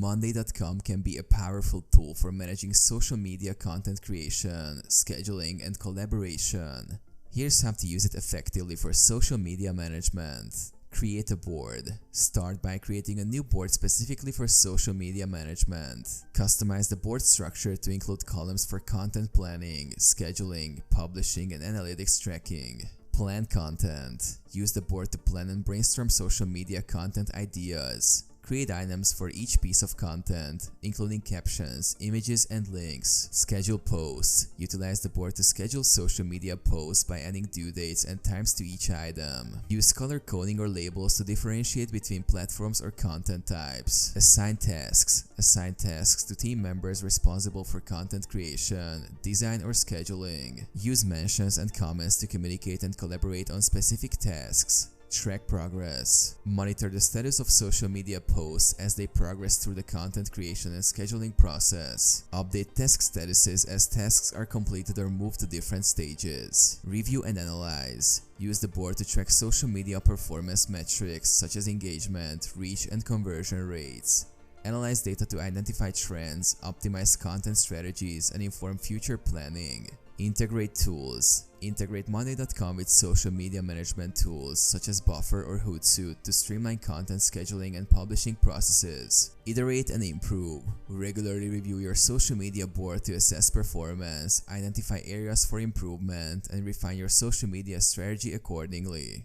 Monday.com can be a powerful tool for managing social media content creation, scheduling, and collaboration. Here's how to use it effectively for social media management. Create a board. Start by creating a new board specifically for social media management. Customize the board structure to include columns for content planning, scheduling, publishing, and analytics tracking. Plan content. Use the board to plan and brainstorm social media content ideas. Create items for each piece of content, including captions, images, and links. Schedule posts. Utilize the board to schedule social media posts by adding due dates and times to each item. Use color coding or labels to differentiate between platforms or content types. Assign tasks. Assign tasks to team members responsible for content creation, design, or scheduling. Use mentions and comments to communicate and collaborate on specific tasks. Track progress. Monitor the status of social media posts as they progress through the content creation and scheduling process. Update task statuses as tasks are completed or moved to different stages. Review and analyze. Use the board to track social media performance metrics such as engagement, reach, and conversion rates. Analyze data to identify trends, optimize content strategies, and inform future planning. Integrate tools. Integrate Monday.com with social media management tools such as Buffer or Hootsuite to streamline content scheduling and publishing processes. Iterate and improve. Regularly review your social media board to assess performance, identify areas for improvement, and refine your social media strategy accordingly.